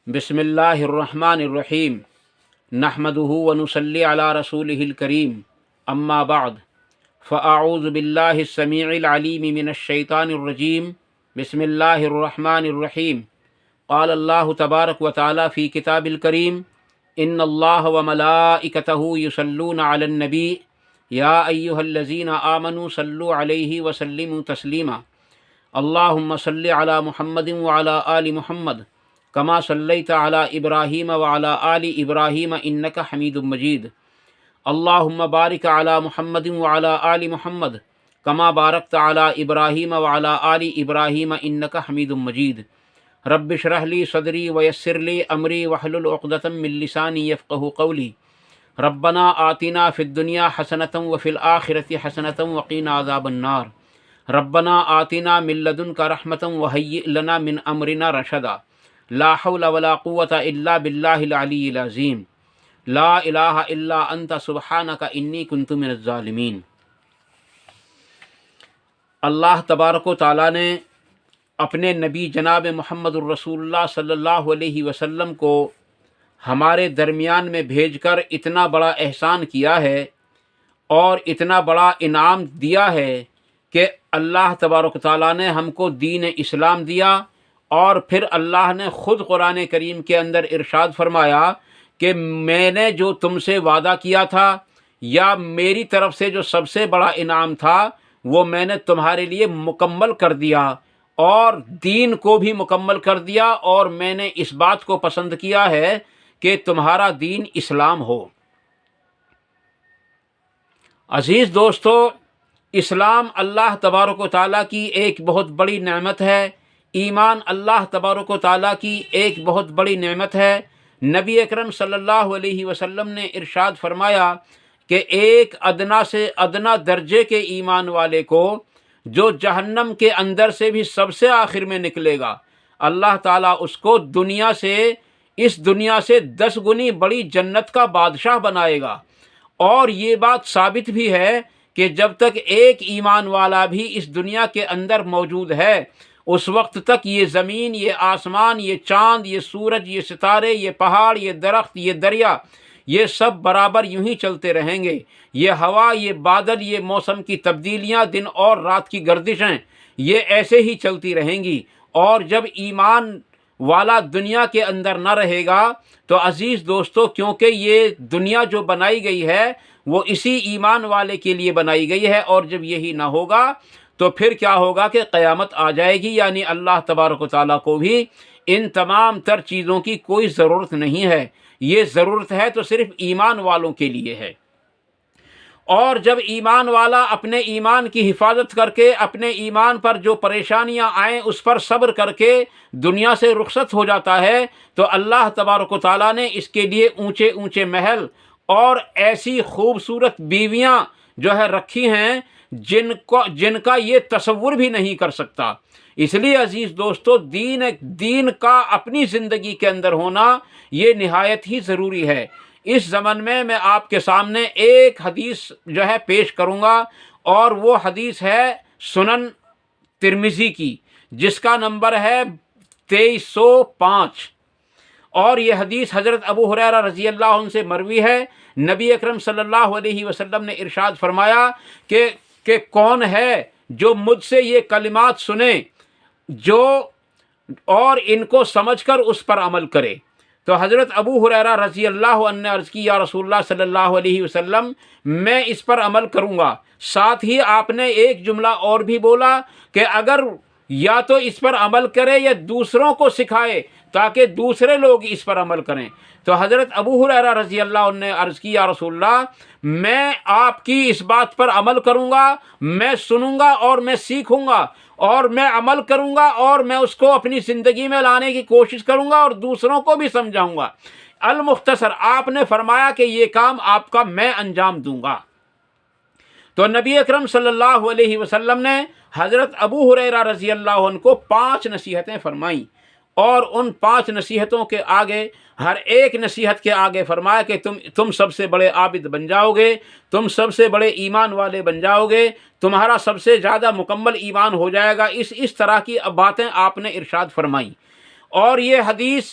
بسم اللہ الرحمن الرحیم نحمده ونصلی علی رسولہ الکریم اما بعد فاعوذ باللہ السمیع العلیم من الشیطان الرجیم بسم اللہ الرحمن الرحیم قال اللہ تبارک و تعالی فی کتاب الکریم ان اللہ وملائکتہ یصلون علی النبی یا ایہا الذین آمنوا صلوا علیہ وسلموا تسلیما اللہم صلی علی محمد وعلی آل محمد کما صلیت علی ابراہیم وعلی آل ابراہیم انک حمید مجید اللہم بارک علی محمد وعلی آل محمد کما بارکت علی ابراہیم وعلی آل ابراہیم انک حمید مجید رب اشرح لی صدری ویسر لی امری واحلل عقدۃ من لسانی یفقہوا قولی ربنا آتنا فی الدنیا حسنۃ وفی الآخرۃ حسنۃ وقنا عذاب النار ربنا آتنا من لدنک رحمۃ وہیئ لنا من امرنا رشدا لا حول ولا قوة الا باللہ العلی العظیم لا الہ الا انت سبحانک انی کنت من الظالمین۔ اللہ تبارک و تعالیٰ نے اپنے نبی جناب محمد الرسول اللہ صلی اللہ علیہ وسلم کو ہمارے درمیان میں بھیج کر اتنا بڑا احسان کیا ہے اور اتنا بڑا انعام دیا ہے کہ اللہ تبارک و تعالیٰ نے ہم کو دین اسلام دیا، اور پھر اللہ نے خود قرآن کریم کے اندر ارشاد فرمایا کہ میں نے جو تم سے وعدہ کیا تھا یا میری طرف سے جو سب سے بڑا انعام تھا وہ میں نے تمہارے لیے مکمل کر دیا، اور دین کو بھی مکمل کر دیا، اور میں نے اس بات کو پسند کیا ہے کہ تمہارا دین اسلام ہو۔ عزیز دوستو، اسلام اللہ تبارک و تعالیٰ کی ایک بہت بڑی نعمت ہے، ایمان اللہ تبارک و تعالیٰ کی ایک بہت بڑی نعمت ہے۔ نبی اکرم صلی اللہ علیہ وسلم نے ارشاد فرمایا کہ ایک ادنا سے ادنا درجے کے ایمان والے کو جو جہنم کے اندر سے بھی سب سے آخر میں نکلے گا، اللہ تعالیٰ اس کو اس دنیا سے 10 گنی بڑی جنت کا بادشاہ بنائے گا۔ اور یہ بات ثابت بھی ہے کہ جب تک ایک ایمان والا بھی اس دنیا کے اندر موجود ہے، اس وقت تک یہ زمین، یہ آسمان، یہ چاند، یہ سورج، یہ ستارے، یہ پہاڑ، یہ درخت، یہ دریا، یہ سب برابر یوں ہی چلتے رہیں گے۔ یہ ہوا، یہ بادل، یہ موسم کی تبدیلیاں، دن اور رات کی گردشیں، یہ ایسے ہی چلتی رہیں گی۔ اور جب ایمان والا دنیا کے اندر نہ رہے گا تو عزیز دوستو، کیونکہ یہ دنیا جو بنائی گئی ہے وہ اسی ایمان والے کے لیے بنائی گئی ہے، اور جب یہی نہ ہوگا تو پھر کیا ہوگا کہ قیامت آ جائے گی، یعنی اللہ تبارک و تعالیٰ کو بھی ان تمام تر چیزوں کی کوئی ضرورت نہیں ہے۔ یہ ضرورت ہے تو صرف ایمان والوں کے لیے ہے۔ اور جب ایمان والا اپنے ایمان کی حفاظت کر کے، اپنے ایمان پر جو پریشانیاں آئیں اس پر صبر کر کے دنیا سے رخصت ہو جاتا ہے، تو اللہ تبارک و تعالیٰ نے اس کے لیے اونچے اونچے محل اور ایسی خوبصورت بیویاں جو ہے رکھی ہیں جن کا یہ تصور بھی نہیں کر سکتا۔ اس لیے عزیز دوستو، دین کا اپنی زندگی کے اندر ہونا یہ نہایت ہی ضروری ہے۔ اس زمن میں آپ کے سامنے ایک حدیث جو ہے پیش کروں گا، اور وہ حدیث ہے سنن ترمذی کی، جس کا نمبر ہے 2305، اور یہ حدیث حضرت ابو ہریرہ رضی اللہ عنہ سے مروی ہے۔ نبی اکرم صلی اللہ علیہ وسلم نے ارشاد فرمایا کہ کون ہے جو مجھ سے یہ کلمات سنے اور ان کو سمجھ کر اس پر عمل کرے۔ تو حضرت ابو ہریرہ رضی اللہ عنہ نے عرض کی، یا رسول اللہ صلی اللہ علیہ وسلم، میں اس پر عمل کروں گا۔ ساتھ ہی آپ نے ایک جملہ اور بھی بولا کہ اگر یا تو اس پر عمل کرے یا دوسروں کو سکھائے تاکہ دوسرے لوگ اس پر عمل کریں۔ تو حضرت ابو ہریرہ رضی اللہ عنہ نے عرض کی، یا رسول اللہ، میں آپ کی اس بات پر عمل کروں گا، میں سنوں گا اور میں سیکھوں گا اور میں عمل کروں گا، اور میں اس کو اپنی زندگی میں لانے کی کوشش کروں گا اور دوسروں کو بھی سمجھاؤں گا۔ المختصر، آپ نے فرمایا کہ یہ کام آپ کا میں انجام دوں گا۔ تو نبی اکرم صلی اللہ علیہ وسلم نے حضرت ابو ہریرہ رضی اللہ عنہ کو 5 نصیحتیں فرمائیں، اور ان 5 نصیحتوں کے آگے، ہر ایک نصیحت کے آگے فرمایا کہ تم سب سے بڑے عابد بن جاؤ گے، تم سب سے بڑے ایمان والے بن جاؤ گے، تمہارا سب سے زیادہ مکمل ایمان ہو جائے گا۔ اس طرح کی باتیں آپ نے ارشاد فرمائیں۔ اور یہ حدیث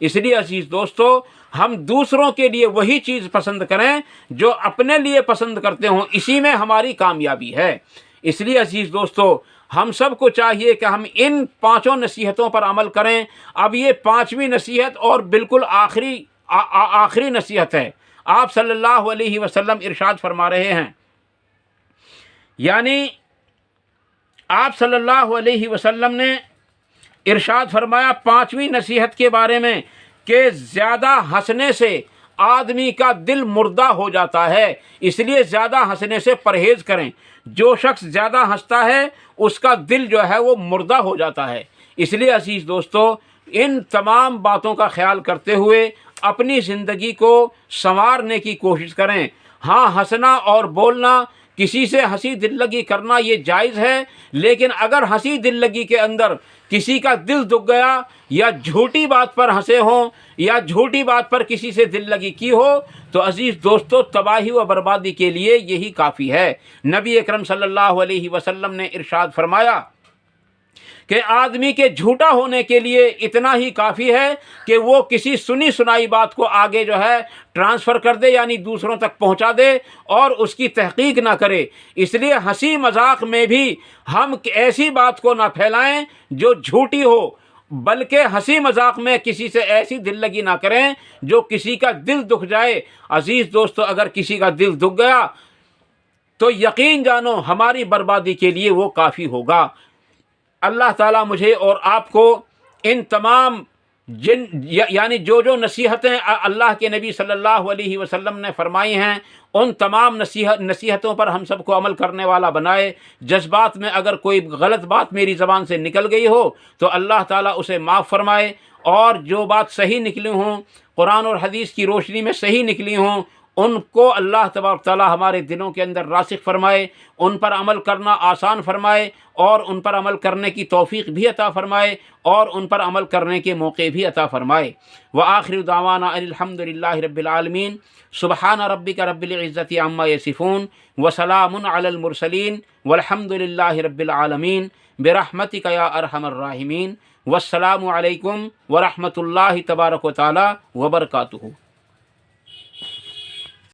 اس لیے عزیز دوستو ہم دوسروں کے لیے وہی چیز پسند کریں جو اپنے لیے پسند کرتے ہوں، اسی میں ہماری کامیابی ہے۔ اس لیے عزیز دوستو ہم سب کو چاہیے کہ ہم ان 5 نصیحتوں پر عمل کریں۔ اب یہ 5ویں نصیحت اور بالکل آخری نصیحت ہے۔ آپ صلی اللہ علیہ وسلم ارشاد فرما رہے ہیں، یعنی آپ صلی اللہ علیہ وسلم نے ارشاد فرمایا 5ویں نصیحت کے بارے میں کہ زیادہ ہنسنے سے آدمی کا دل مردہ ہو جاتا ہے، اس لیے زیادہ ہنسنے سے پرہیز کریں۔ جو شخص زیادہ ہنستا ہے اس کا دل جو ہے وہ مردہ ہو جاتا ہے۔ اس لیے عزیز دوستو ان تمام باتوں کا خیال کرتے ہوئے اپنی زندگی کو سنوارنے کی کوشش کریں۔ ہاں، ہنسنا اور بولنا، کسی سے ہنسی دل لگی کرنا یہ جائز ہے، لیکن اگر ہنسی دل لگی کے اندر کسی کا دل دکھ گیا یا جھوٹی بات پر ہنسے ہوں یا جھوٹی بات پر کسی سے دل لگی کی ہو تو عزیز دوستو تباہی و بربادی کے لیے یہی کافی ہے۔ نبی اکرم صلی اللہ علیہ وسلم نے ارشاد فرمایا کہ آدمی کے جھوٹا ہونے کے لیے اتنا ہی کافی ہے کہ وہ کسی سنی سنائی بات کو آگے جو ہے ٹرانسفر کر دے، یعنی دوسروں تک پہنچا دے اور اس کی تحقیق نہ کرے۔ اس لیے ہنسی مذاق میں بھی ہم ایسی بات کو نہ پھیلائیں جو جھوٹی ہو، بلکہ ہنسی مذاق میں کسی سے ایسی دل لگی نہ کریں جو کسی کا دل دکھ جائے۔ عزیز دوستو اگر کسی کا دل دکھ گیا تو یقین جانو ہماری بربادی کے لیے وہ کافی ہوگا۔ اللہ تعالیٰ مجھے اور آپ کو ان تمام یعنی جو نصیحتیں اللہ کے نبی صلی اللہ علیہ وسلم نے فرمائی ہیں ان تمام نصیحتوں پر ہم سب کو عمل کرنے والا بنائے۔ جذبات میں اگر کوئی غلط بات میری زبان سے نکل گئی ہو تو اللہ تعالیٰ اسے معاف فرمائے، اور جو بات صحیح نکلی ہوں، قرآن اور حدیث کی روشنی میں صحیح نکلی ہوں، ان کو اللہ تبارک تعالیٰ ہمارے دلوں کے اندر راسخ فرمائے، ان پر عمل کرنا آسان فرمائے اور ان پر عمل کرنے کی توفیق بھی عطا فرمائے اور ان پر عمل کرنے کے موقع بھی عطا فرمائے۔ وآخر دعوانا ان الحمد للہ رب العالمین۔ سبحان ربک رب العزۃ عما یصفون وسلام علی المرسلین والحمد للہ رب العالمین برحمتک یا ارحم الراحمین۔ والسلام علیکم ورحمۃ اللہ تبارک و تعالی وبرکاتہ۔